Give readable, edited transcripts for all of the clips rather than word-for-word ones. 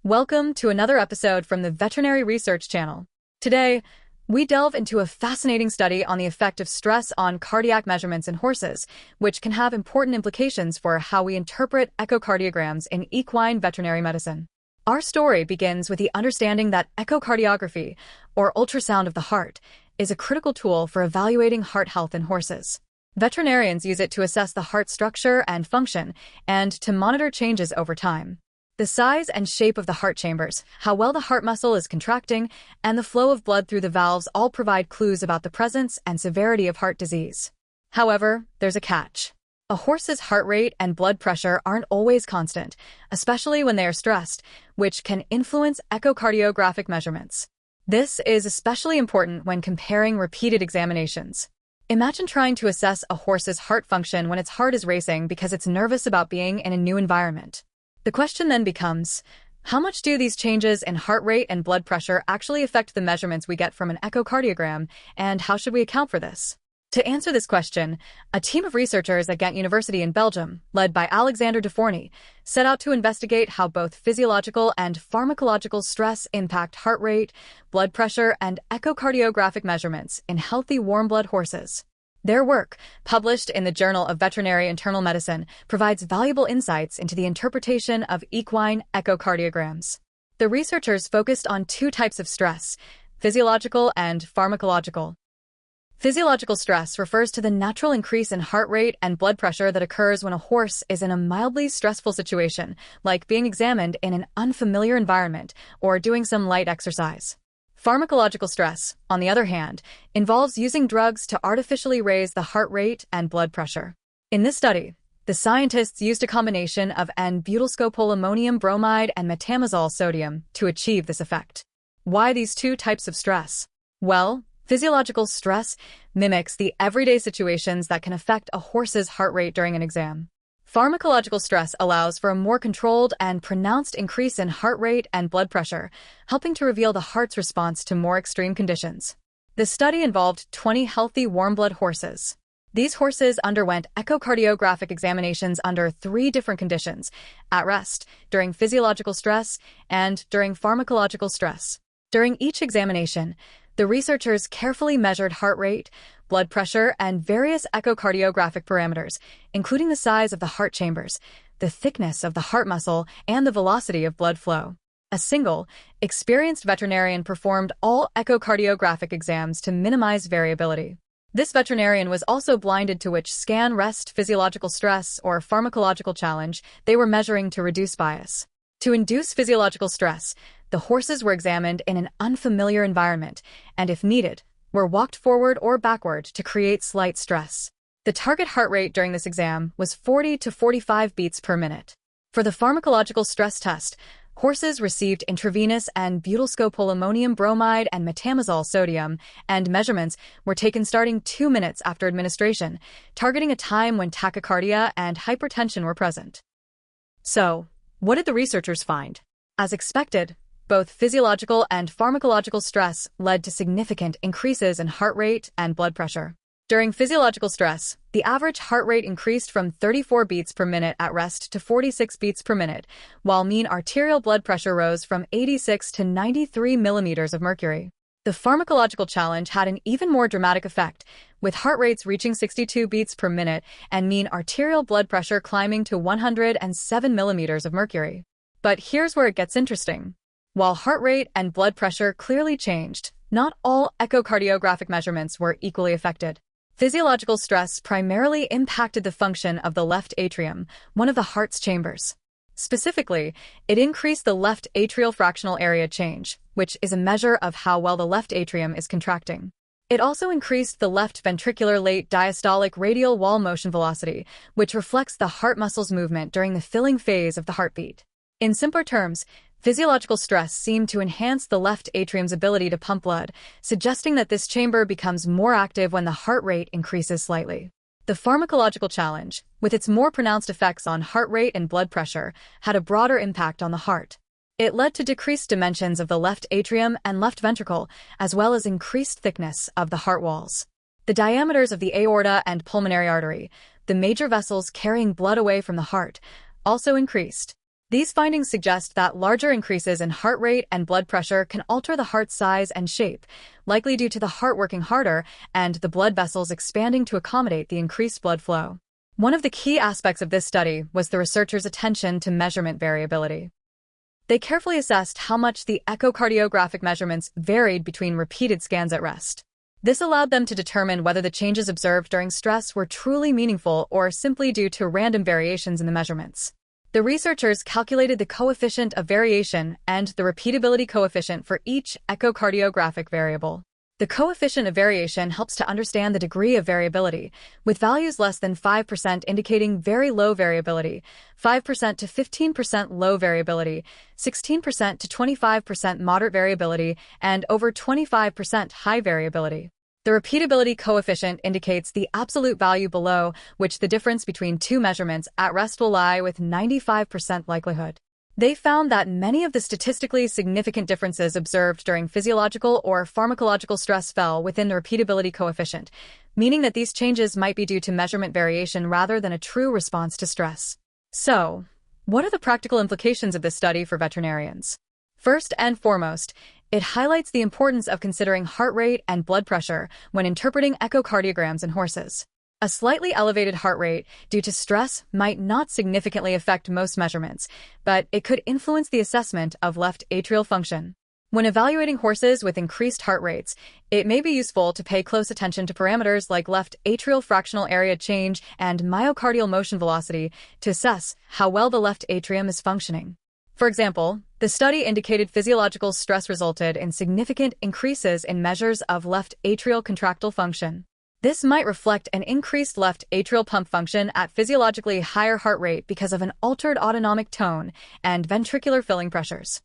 Welcome to another episode from the Veterinary Research Channel. Today, we delve into a fascinating study on the effect of stress on cardiac measurements in horses, which can have important implications for how we interpret echocardiograms in equine veterinary medicine. Our story begins with the understanding that echocardiography, or ultrasound of the heart, is a critical tool for evaluating heart health in horses. Veterinarians use it to assess the heart structure and function and to monitor changes over time. The size and shape of the heart chambers, how well the heart muscle is contracting, and the flow of blood through the valves all provide clues about the presence and severity of heart disease. However, there's a catch. A horse's heart rate and blood pressure aren't always constant, especially when they are stressed, which can influence echocardiographic measurements. This is especially important when comparing repeated examinations. Imagine trying to assess a horse's heart function when its heart is racing because it's nervous about being in a new environment. The question then becomes, how much do these changes in heart rate and blood pressure actually affect the measurements we get from an echocardiogram, and how should we account for this? To answer this question, a team of researchers at Ghent University in Belgium, led by Alexander Deforny, set out to investigate how both physiological and pharmacological stress impact heart rate, blood pressure, and echocardiographic measurements in healthy warm-blood horses. Their work, published in the Journal of Veterinary Internal Medicine, provides valuable insights into the interpretation of equine echocardiograms. The researchers focused on two types of stress, physiological and pharmacological. Physiological stress refers to the natural increase in heart rate and blood pressure that occurs when a horse is in a mildly stressful situation, like being examined in an unfamiliar environment or doing some light exercise. Pharmacological stress, on the other hand, involves using drugs to artificially raise the heart rate and blood pressure. In this study, the scientists used a combination of N-butylscopolammonium bromide and metamizol sodium to achieve this effect. Why these two types of stress? Well, physiological stress mimics the everyday situations that can affect a horse's heart rate during an exam. Pharmacological stress allows for a more controlled and pronounced increase in heart rate and blood pressure, helping to reveal the heart's response to more extreme conditions. The study involved 20 healthy warm-blood horses. These horses underwent echocardiographic examinations under 3 different conditions: at rest, during physiological stress, and during pharmacological stress. During each examination, the researchers carefully measured heart rate, blood pressure, and various echocardiographic parameters, including the size of the heart chambers, the thickness of the heart muscle, and the velocity of blood flow. A single, experienced veterinarian performed all echocardiographic exams to minimize variability. This veterinarian was also blinded to which scan rest physiological stress or pharmacological challenge they were measuring to reduce bias. To induce physiological stress, the horses were examined in an unfamiliar environment and, if needed, were walked forward or backward to create slight stress. The target heart rate during this exam was 40 to 45 beats per minute. For the pharmacological stress test, horses received intravenous N-butylscopolammonium bromide and metamizol sodium, and measurements were taken starting 2 minutes after administration, targeting a time when tachycardia and hypertension were present. So, what did the researchers find? As expected, both physiological and pharmacological stress led to significant increases in heart rate and blood pressure. During physiological stress, the average heart rate increased from 34 beats per minute at rest to 46 beats per minute, while mean arterial blood pressure rose from 86 to 93 millimeters of mercury. The pharmacological challenge had an even more dramatic effect, with heart rates reaching 62 beats per minute and mean arterial blood pressure climbing to 107 millimeters of mercury. But here's where it gets interesting. While heart rate and blood pressure clearly changed, not all echocardiographic measurements were equally affected. Physiological stress primarily impacted the function of the left atrium, one of the heart's chambers. Specifically, it increased the left atrial fractional area change, which is a measure of how well the left atrium is contracting. It also increased the left ventricular late diastolic radial wall motion velocity, which reflects the heart muscle's movement during the filling phase of the heartbeat. In simpler terms, physiological stress seemed to enhance the left atrium's ability to pump blood, suggesting that this chamber becomes more active when the heart rate increases slightly. The pharmacological challenge, with its more pronounced effects on heart rate and blood pressure, had a broader impact on the heart. It led to decreased dimensions of the left atrium and left ventricle, as well as increased thickness of the heart walls. The diameters of the aorta and pulmonary artery, the major vessels carrying blood away from the heart, also increased. These findings suggest that larger increases in heart rate and blood pressure can alter the heart's size and shape, likely due to the heart working harder and the blood vessels expanding to accommodate the increased blood flow. One of the key aspects of this study was the researchers' attention to measurement variability. They carefully assessed how much the echocardiographic measurements varied between repeated scans at rest. This allowed them to determine whether the changes observed during stress were truly meaningful or simply due to random variations in the measurements. The researchers calculated the coefficient of variation and the repeatability coefficient for each echocardiographic variable. The coefficient of variation helps to understand the degree of variability, with values less than 5% indicating very low variability, 5% to 15% low variability, 16% to 25% moderate variability, and over 25% high variability. The repeatability coefficient indicates the absolute value below which the difference between two measurements at rest will lie with 95% likelihood. They found that many of the statistically significant differences observed during physiological or pharmacological stress fell within the repeatability coefficient, meaning that these changes might be due to measurement variation rather than a true response to stress. So, what are the practical implications of this study for veterinarians? First and foremost, it highlights the importance of considering heart rate and blood pressure when interpreting echocardiograms in horses. A slightly elevated heart rate due to stress might not significantly affect most measurements, but it could influence the assessment of left atrial function. When evaluating horses with increased heart rates, it may be useful to pay close attention to parameters like left atrial fractional area change and myocardial motion velocity to assess how well the left atrium is functioning. For example, the study indicated physiological stress resulted in significant increases in measures of left atrial contractile function. This might reflect an increased left atrial pump function at physiologically higher heart rate because of an altered autonomic tone and ventricular filling pressures.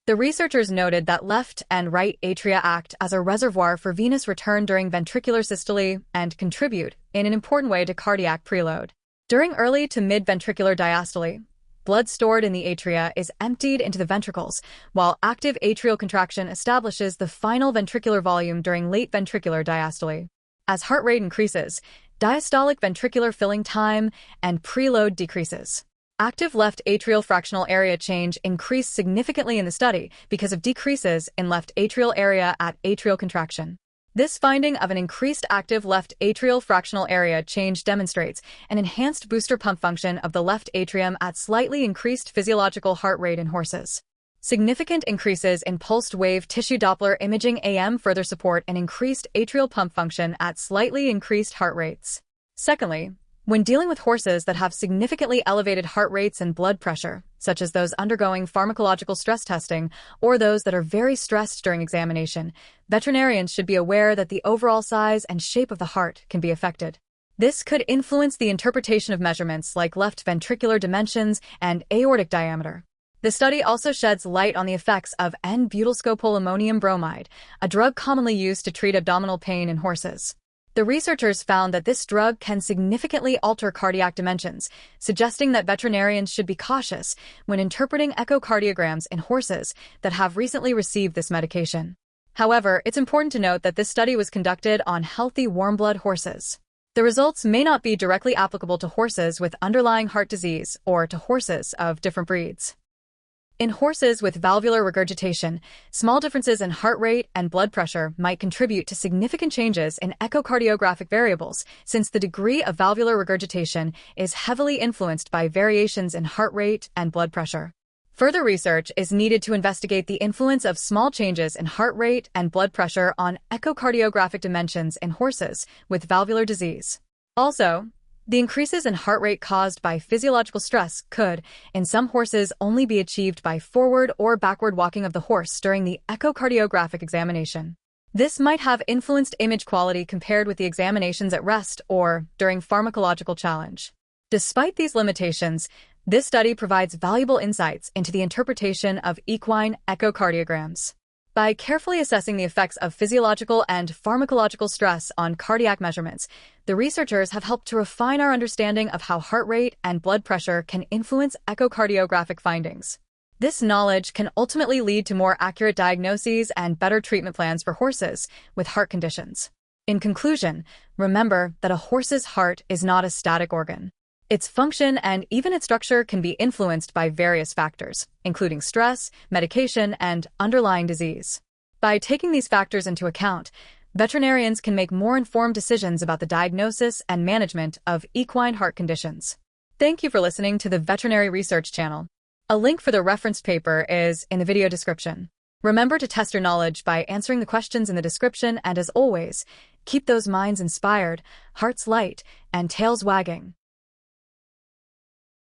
The researchers noted that left and right atria act as a reservoir for venous return during ventricular systole and contribute in an important way to cardiac preload. During early to mid-ventricular diastole, blood stored in the atria is emptied into the ventricles, while active atrial contraction establishes the final ventricular volume during late ventricular diastole. As heart rate increases, diastolic ventricular filling time and preload decreases. Active left atrial fractional area change increased significantly in the study because of decreases in left atrial area at atrial contraction. This finding of an increased active left atrial fractional area change demonstrates an enhanced booster pump function of the left atrium at slightly increased physiological heart rate in horses. Significant increases in pulsed wave tissue Doppler imaging AM further support an increased atrial pump function at slightly increased heart rates. Secondly, when dealing with horses that have significantly elevated heart rates and blood pressure, such as those undergoing pharmacological stress testing or those that are very stressed during examination, veterinarians should be aware that the overall size and shape of the heart can be affected. This could influence the interpretation of measurements like left ventricular dimensions and aortic diameter. The study also sheds light on the effects of N-butylscopolammonium bromide, a drug commonly used to treat abdominal pain in horses. The researchers found that this drug can significantly alter cardiac dimensions, suggesting that veterinarians should be cautious when interpreting echocardiograms in horses that have recently received this medication. However, it's important to note that this study was conducted on healthy warm-blood horses. The results may not be directly applicable to horses with underlying heart disease or to horses of different breeds. In horses with valvular regurgitation, small differences in heart rate and blood pressure might contribute to significant changes in echocardiographic variables, since the degree of valvular regurgitation is heavily influenced by variations in heart rate and blood pressure. Further research is needed to investigate the influence of small changes in heart rate and blood pressure on echocardiographic dimensions in horses with valvular disease. Also, the increases in heart rate caused by physiological stress could, in some horses, only be achieved by forward or backward walking of the horse during the echocardiographic examination. This might have influenced image quality compared with the examinations at rest or during pharmacological challenge. Despite these limitations, this study provides valuable insights into the interpretation of equine echocardiograms. By carefully assessing the effects of physiological and pharmacological stress on cardiac measurements, the researchers have helped to refine our understanding of how heart rate and blood pressure can influence echocardiographic findings. This knowledge can ultimately lead to more accurate diagnoses and better treatment plans for horses with heart conditions. In conclusion, remember that a horse's heart is not a static organ. Its function and even its structure can be influenced by various factors, including stress, medication, and underlying disease. By taking these factors into account, veterinarians can make more informed decisions about the diagnosis and management of equine heart conditions. Thank you for listening to the Veterinary Research Channel. A link for the reference paper is in the video description. Remember to test your knowledge by answering the questions in the description, and as always, keep those minds inspired, hearts light, and tails wagging.